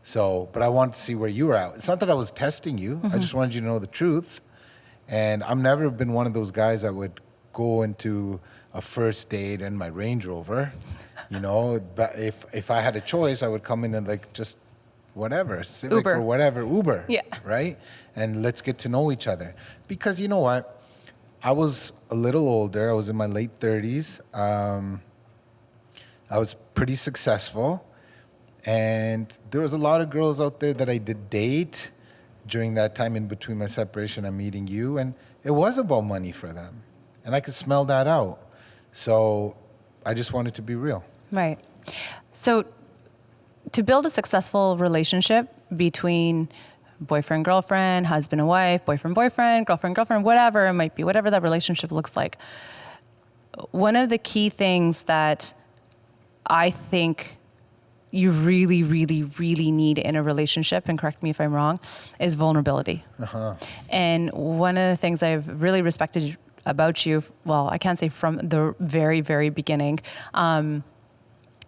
So, but I wanted to see where you were at. It's not that I was testing you. I just wanted you to know the truth. And I've never been one of those guys that would go into a first date in my Range Rover. You know, but if I had a choice, I would come in and like just whatever, Civic Uber. or whatever, Uber. Yeah. Right? And let's get to know each other. Because you know what? I was a little older. I was in my late 30s. I was pretty successful, and there was a lot of girls out there that I did date, during that time in between my separation and meeting you, and it was about money for them. And I could smell that out. So I just wanted to be real. Right. So to build a successful relationship between boyfriend, girlfriend, husband and wife, boyfriend, boyfriend, girlfriend, girlfriend, whatever it might be, whatever that relationship looks like, one of the key things that I think you really, really, really need in a relationship, and correct me if I'm wrong, is vulnerability. And one of the things I've really respected about you, well, I can't say from the very, very beginning,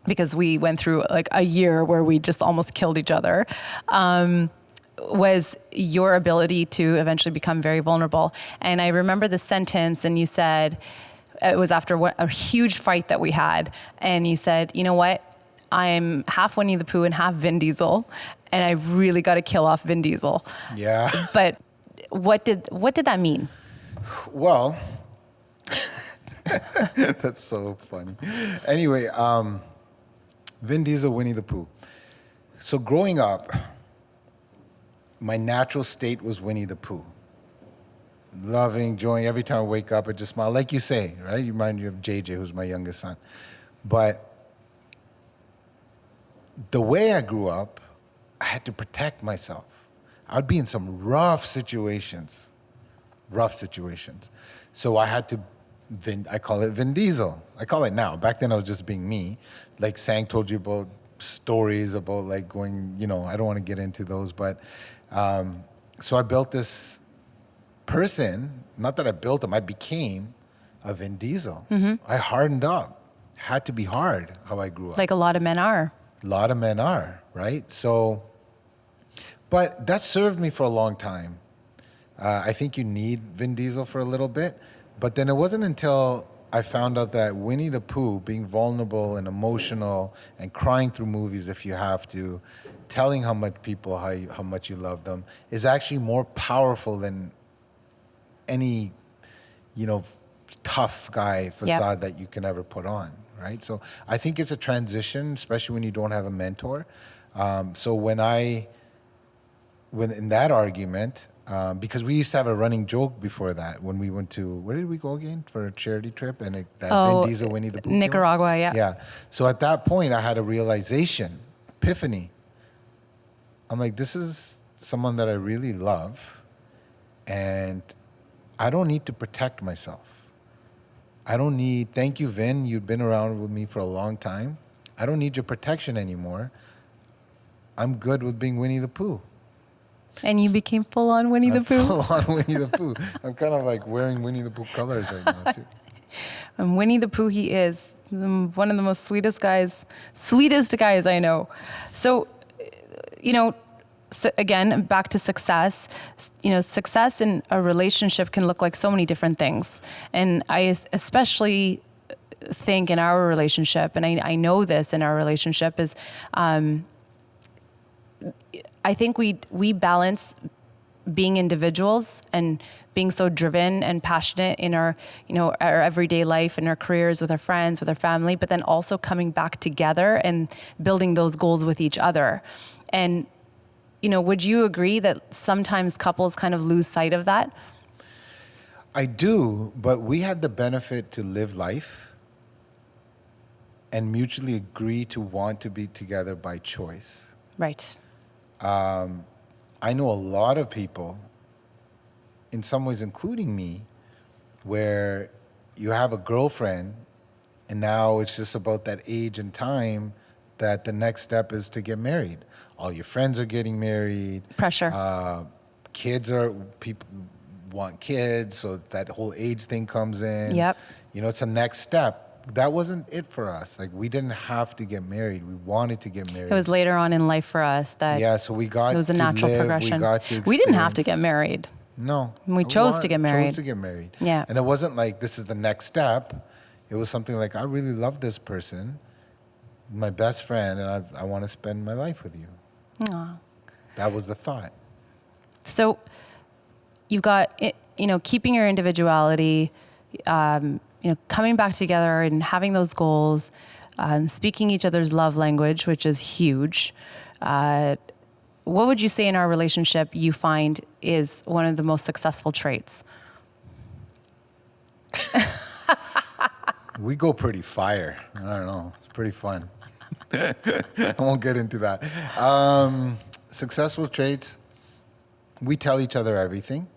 because we went through like a year where we just almost killed each other, was your ability to eventually become very vulnerable. And I remember the sentence, and you said, it was after a huge fight that we had, and you said, you know what? I'm half Winnie the Pooh and half Vin Diesel, and I really got to kill off Vin Diesel. Yeah. But what did that mean? Well, that's so funny. Anyway, Vin Diesel, Winnie the Pooh. So growing up, my natural state was Winnie the Pooh. Loving, enjoying, every time I wake up, I just smile. Like you say, right? You remind me of JJ, who's my youngest son. But the way I grew up, I had to protect myself. I would be in some rough situations. So I had to, I call it Vin Diesel. I call it now. Back then I was just being me. Like Sang told you about stories about like going, I don't want to get into those, but so I built this person, not that I built him, I became a Vin Diesel. I hardened up. Had to be hard how I grew up. Like a lot of men are. A lot of men are, right? So, but that served me for a long time. I think you need Vin Diesel for a little bit, but then it wasn't until I found out that Winnie the Pooh, being vulnerable and emotional and crying through movies if you have to, telling how much you love them, is actually more powerful than any, tough guy facade that you can ever put on, right? So I think it's a transition, especially when you don't have a mentor. So when in that argument, because we used to have a running joke before that when we went to, where did we go again for a charity trip? And Vin Diesel, Winnie the Pooh. Nicaragua, yeah. Yeah. So at that point, I had a realization, epiphany. I'm like, this is someone that I really love, and I don't need to protect myself. Thank you, Vin. You've been around with me for a long time. I don't need your protection anymore. I'm good with being Winnie the Pooh. And you became full-on Winnie the Pooh? Full-on Winnie the Pooh. I'm kind of like wearing Winnie the Pooh colors right now, too. And Winnie the Pooh he is. One of the most sweetest guys I know. So, so again, back to success. Success in a relationship can look like so many different things. And I especially think in our relationship, and I know this in our relationship, is I think we balance being individuals and being so driven and passionate in our everyday life, in our careers, with our friends, with our family, but then also coming back together and building those goals with each other. And would you agree that sometimes couples kind of lose sight of that? I do, but we had the benefit to live life and mutually agree to want to be together by choice. Right. I know a lot of people, in some ways including me, where you have a girlfriend and now it's just about that age and time that the next step is to get married. All your friends are getting married. Pressure. People want kids, so that whole age thing comes in. Yep. It's a next step. That wasn't it for us. Like, we didn't have to get married. We wanted to get married. It was later on in life for us that so we got it was a natural progression. We got to we didn't have to get married. No. We chose to get married. Chose to get married. Yeah. And it wasn't like this is the next step. It was something like, I really love this person, my best friend, and I want to spend my life with you. Aww. That was the thought. So you've got, keeping your individuality, coming back together and having those goals, speaking each other's love language, which is huge. what would you say in our relationship you find is one of the most successful traits? We go pretty fire. I don't know. It's pretty fun. I won't get into that. Successful traits, we tell each other everything.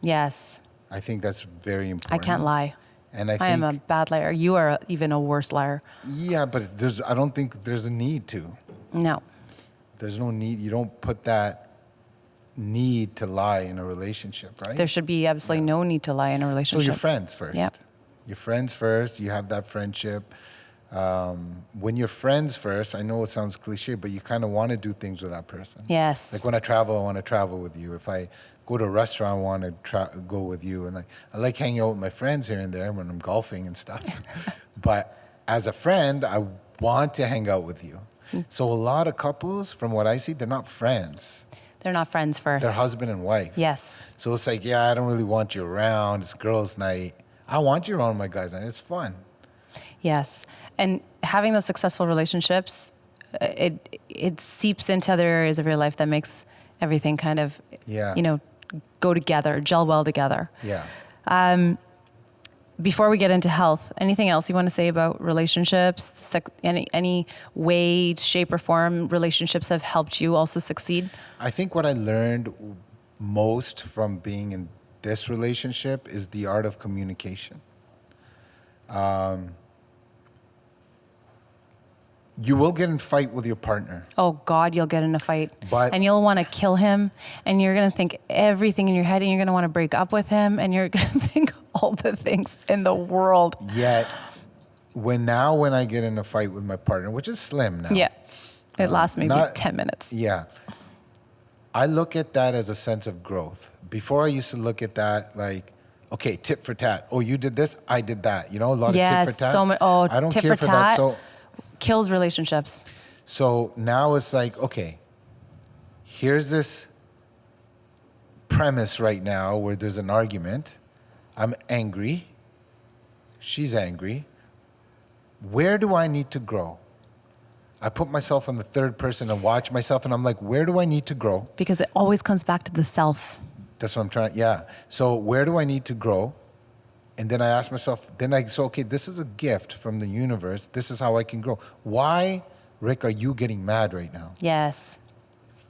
Yes. I think that's very important. I can't lie. And I I am a think, bad liar. You are even a worse liar. yeah, but I don't think there's a need to. No. There's no need. You don't put that need to lie in a relationship, right? There should be absolutely no need to lie in a So relationship. you're friends first. Yep. You're friends first. You have that friendship. When you're friends first, I know it sounds cliche, but you kind of want to do things with that person. Yes. Like when I travel, I want to travel with you. If I go to a restaurant, I want to go with you. And I like hanging out with my friends here and there when I'm golfing and stuff. But as a friend, I want to hang out with you. So a lot of couples, from what I see, they're not friends. They're not friends first. They're husband and wife. Yes. So it's like, yeah, I don't really want you around. It's girls' night. I want you around my guys' night. It's fun. Yes. And having those successful relationships, it seeps into other areas of your life that makes everything kind of, Yeah. go together, gel well together. Yeah. Before we get into health, anything else you want to say about relationships? Any way, shape, or form relationships have helped you also succeed? I think what I learned most from being in this relationship is the art of communication. You will get in a fight with your partner. Oh God, you'll get in a fight. But- and you'll want to kill him, and you're going to think everything in your head, and you're going to want to break up with him, and you're going to think all the things in the world. Yet, when I get in a fight with my partner, which is slim now. Yeah. It lasts maybe not- 10 minutes. Yeah. I look at that as a sense of growth. Before I used to look at that like, okay, tit for tat. Oh, you did this, I did that. A lot of Yes, tit for tat. so much. Oh, I don't tit care for for that. tat. So Kills relationships. So now it's like, okay, here's this premise right now where there's an argument. I'm angry. She's angry. Where do I need to grow? I put myself on the third person and watch myself, and I'm like, where do I need to grow? Because it always comes back to the self. That's what I'm trying. Yeah. So where do I need to grow? And then I ask myself, okay, this is a gift from the universe. This is how I can grow. Why, Rick, are you getting mad right now? Yes.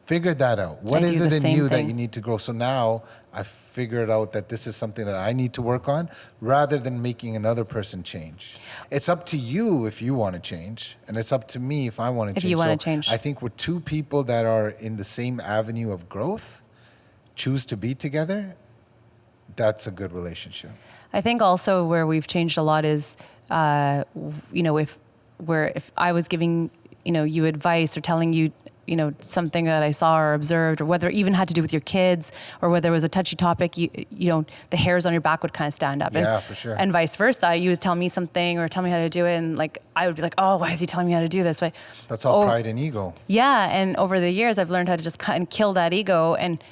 Figure that out. What I is do it the in same you that thing. you need to grow? So now I figured out that this is something that I need to work on rather than making another person change. It's up to you if you want to change, and it's up to me if I want to change. If you want to change. I think we're two people that are in the same avenue of growth, choose to be together. That's a good relationship. I think also where we've changed a lot is, if I was giving, you advice or telling you, something that I saw or observed, or whether it even had to do with your kids, or whether it was a touchy topic, the hairs on your back would kind of stand up. Yeah, for sure. And vice versa. You would tell me something or tell me how to do it, and I would be like, oh, why is he telling me how to do this? But That's all pride and ego. Yeah, and over the years, I've learned how to just kind of kill that ego, and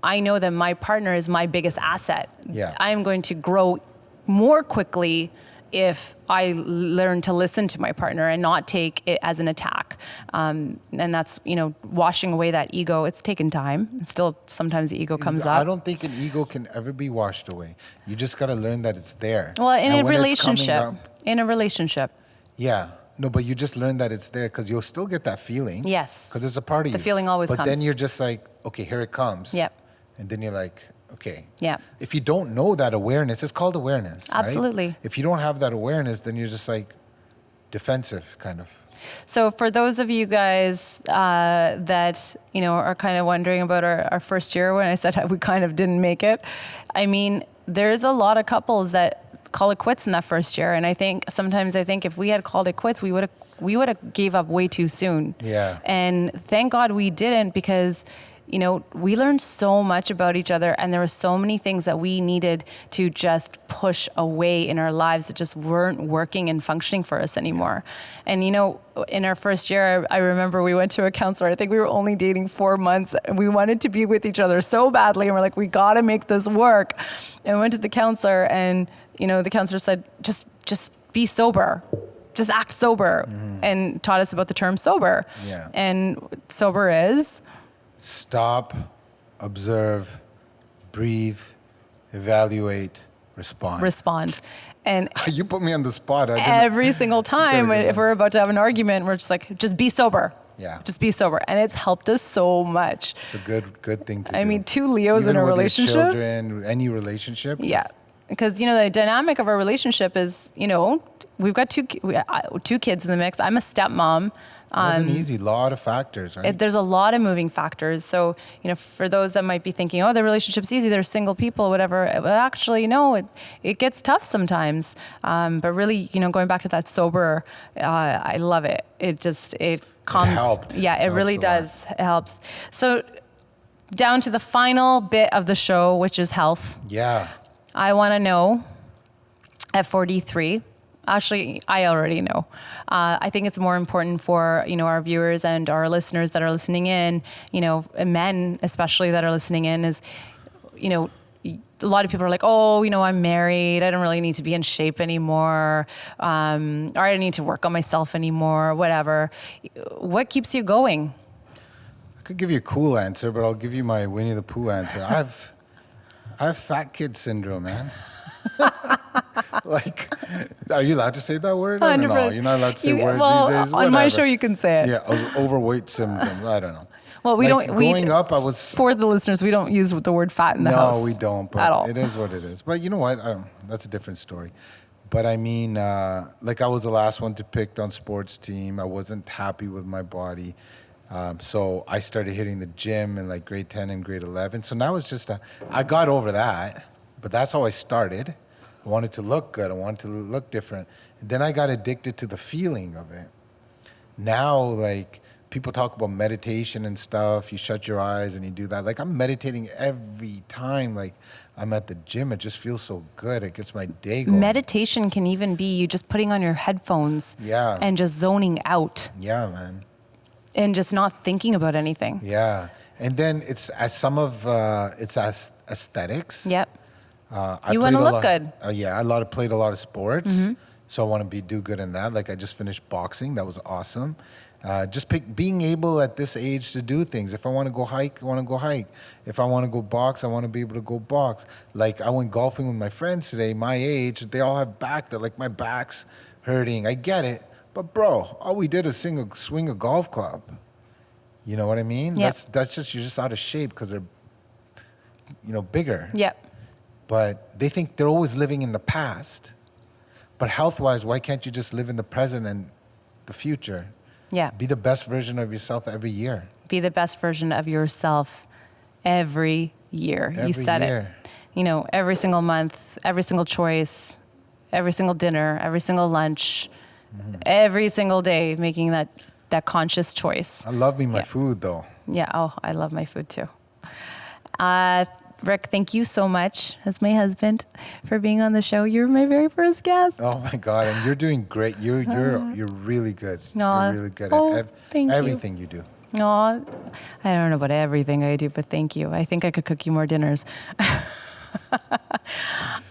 I know that my partner is my biggest asset. Yeah. I am going to grow more quickly if I learn to listen to my partner and not take it as an attack. And that's, washing away that ego. It's taken time. Still, sometimes the ego comes up. I don't think an ego can ever be washed away. You just got to learn that it's there. Well, in And a when it's coming relationship. Yeah. No, but you just learn that it's there because you'll still get that feeling. Yes. Because it's a part of you. The feeling always But comes. then you're just like, okay, here it comes. Yep. And then you're like, okay. Yeah. If you don't know that awareness, it's called awareness. right? Absolutely. If you don't have that awareness, then you're just like defensive, kind of. So for those of you guys that, are kind of wondering about our first year when I said we kind of didn't make it, I mean, there's a lot of couples that call it quits in that first year. And sometimes I think if we had called it quits, we would have gave up way too soon. Yeah. And thank God we didn't, because we learned so much about each other, and there were so many things that we needed to just push away in our lives that just weren't working and functioning for us anymore. And, in our first year, I remember we went to a counselor. I think we were only dating 4 months, and we wanted to be with each other so badly. And we're like, we got to make this work. And we went to the counselor, and, the counselor said, just be sober. Just act sober, and taught us about the term sober. Yeah. And sober is Stop, observe, breathe, evaluate, respond. And You put me on the spot. every single time Gotta go if we're about to have an argument, we're just like, just be sober. Yeah. Just be sober. And it's helped us so much. It's a good thing to do. I mean, 2 Leos Even in a with your relationship. children, any relationship. Yeah. Because, the dynamic of our relationship is, we've got two kids in the mix. I'm a stepmom. It wasn't easy. A lot of factors, right? There's a lot of moving factors. So, for those that might be thinking, oh, the relationship's easy, they're single people, whatever. Well, actually, no, it gets tough sometimes. But really, going back to that sober, I love it. It calms. It helped. Yeah, it Helps really a does. It helps. So, down to the final bit of the show, which is health. Yeah. I want to know at 43. Actually, I already know. I think it's more important for our viewers and our listeners that are listening in. Men especially that are listening in is, a lot of people are like, oh, I'm married. I don't really need to be in shape anymore, or I don't need to work on myself anymore. Whatever. What keeps you going? I could give you a cool answer, but I'll give you my Winnie the Pooh answer. I have fat kid syndrome, man. Like, are you allowed to say that word? I don't know. You're not allowed to say words these days. On my show, you can say it. Yeah, overweight syndrome. I don't know. Well, we like, don't. Growing up, I was. For the listeners, we don't use the word fat in the house. No, we don't. But at all. It is what it is. But you know what? That's a different story. But I mean, like I was the last one to pick on sports team. I wasn't happy with my body. So I started hitting the gym in like grade 10 and grade 11. So now it's just, I got over that, but that's how I started. I wanted to look good. I wanted to look different. And then I got addicted to the feeling of it. Now, like, people talk about meditation and stuff. You shut your eyes and you do that. Like, I'm meditating every time. Like, I'm at the gym. It just feels so good. It gets my day going. Meditation can even be you just putting on your headphones and just zoning out. Yeah, man. And just not thinking about anything. Yeah. And then it's aesthetics. Yep. You want to look good. Yeah, I played a lot of sports. So I want to do good in that. Like I just finished boxing. That was awesome. Being able at this age to do things. If I want to go hike, I want to go hike. If I want to go box, I want to be able to go box. Like I went golfing with my friends today, my age. They all have back. They're like, my back's hurting. I get it. But bro, all we did is swing a golf club. You know what I mean? Yep. That's just, you're just out of shape because they're, bigger. Yep. But they think they're always living in the past. But health-wise, why can't you just live in the present and the future? Yeah. Be the best version of yourself every year. Be the best version of yourself every year. You said it. Every single month, every single choice, every single dinner, every single lunch, every single day, making that conscious choice. I love my food, though. Yeah. Oh, I love my food, too. Rick, thank you so much, as my husband, for being on the show. You were my very first guest. Oh my God, and you're doing great. You're really good. Aw. You're really good at everything you do. Aw, I don't know about everything I do, but thank you. I think I could cook you more dinners.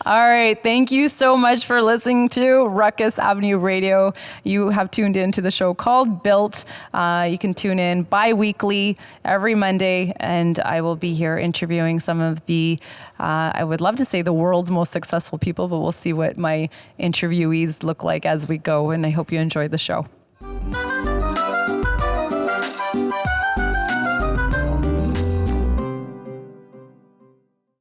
All right. Thank you so much for listening to Ruckus Avenue Radio. You have tuned in to the show called Built. You can tune in bi-weekly every Monday, and I will be here interviewing some of the, I would love to say the world's most successful people, but we'll see what my interviewees look like as we go, and I hope you enjoyed the show.